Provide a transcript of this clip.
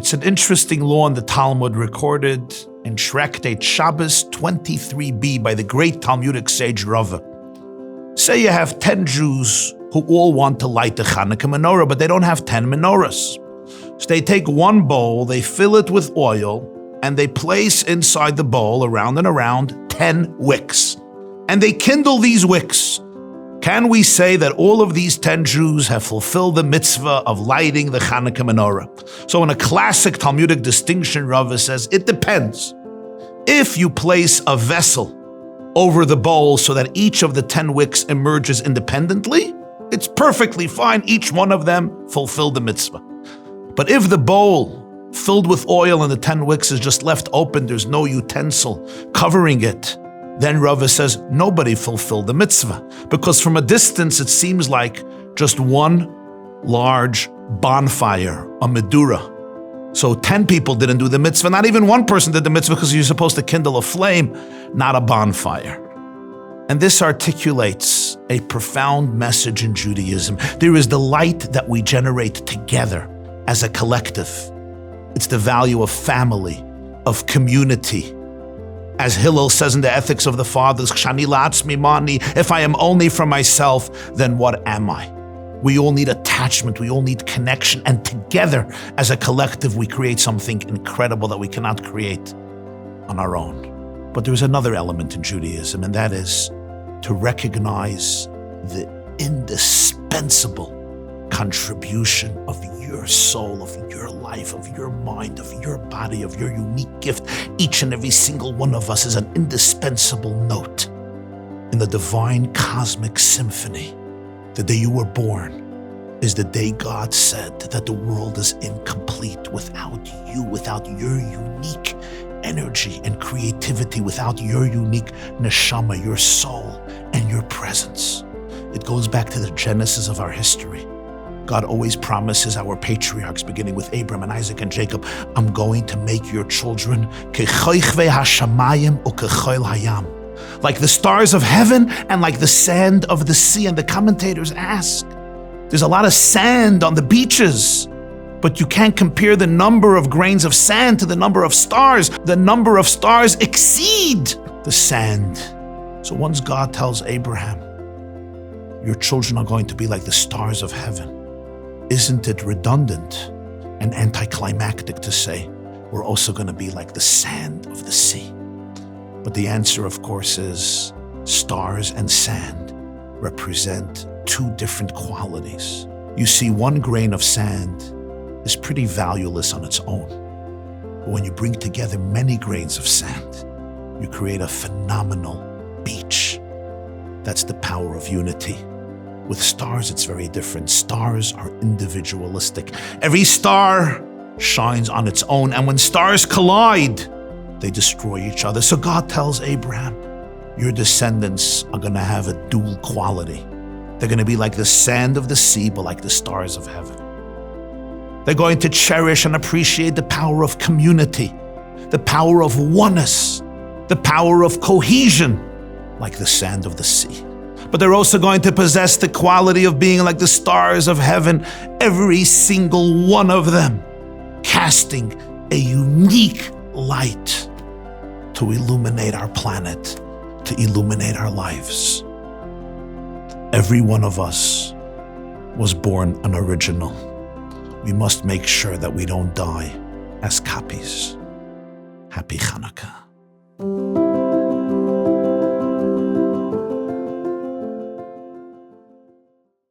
It's an interesting law in the Talmud recorded in Shraga Shabbos 23b by the great Talmudic sage Rabbi. Say you have 10 Jews who all want to light the Chanukah menorah, but they don't have 10 menorahs. So they take one bowl, they fill it with oil, and they place inside the bowl, around and around, 10 wicks. And they kindle these wicks. Can we say that all of these 10 Jews have fulfilled the mitzvah of lighting the Chanukah menorah? So in a classic Talmudic distinction, Rabbi says, it depends. If you place a vessel over the bowl so that each of the 10 wicks emerges independently, it's perfectly fine. Each one of them fulfilled the mitzvah. But if the bowl filled with oil and the 10 wicks is just left open, there's no utensil covering it, then Rava says nobody fulfilled the mitzvah. Because from a distance, it seems like just one large bonfire, a medura. So 10 people didn't do the mitzvah. Not even one person did the mitzvah because you're supposed to kindle a flame, not a bonfire. And this articulates a profound message in Judaism. There is the light that we generate together as a collective. It's the value of family, of community. As Hillel says in the Ethics of the Fathers, if I am only for myself, then what am I? We all need attachment, we all need connection, and together as a collective we create something incredible that we cannot create on our own. But there's another element in Judaism, and that is to recognize the indispensable contribution of your soul, of your life, of your mind, of your body, of your unique gift. Each and every single one of us is an indispensable note in the divine cosmic symphony. The day you were born is the day God said that the world is incomplete without you, without your unique energy and creativity, without your unique neshama, your soul, and your presence. It goes back to the genesis of our history. God always promises our patriarchs, beginning with Abraham and Isaac and Jacob, I'm going to make your children like the stars of heaven and like the sand of the sea. And the commentators ask, there's a lot of sand on the beaches, but you can't compare the number of grains of sand to the number of stars. The number of stars exceed the sand. So once God tells Abraham, your children are going to be like the stars of heaven, isn't it redundant and anticlimactic to say we're also going to be like the sand of the sea? But the answer, of course, is stars and sand represent two different qualities. You see, one grain of sand is pretty valueless on its own. But when you bring together many grains of sand, you create a phenomenal beach. That's the power of unity. With stars, it's very different. Stars are individualistic. Every star shines on its own, and when stars collide, they destroy each other. So God tells Abraham, your descendants are going to have a dual quality. They're going to be like the sand of the sea, but like the stars of heaven. They're going to cherish and appreciate the power of community, the power of oneness, the power of cohesion, like the sand of the sea. But they're also going to possess the quality of being like the stars of heaven, every single one of them, casting a unique light to illuminate our planet, to illuminate our lives. Every one of us was born an original. We must make sure that we don't die as copies. Happy Chanukah.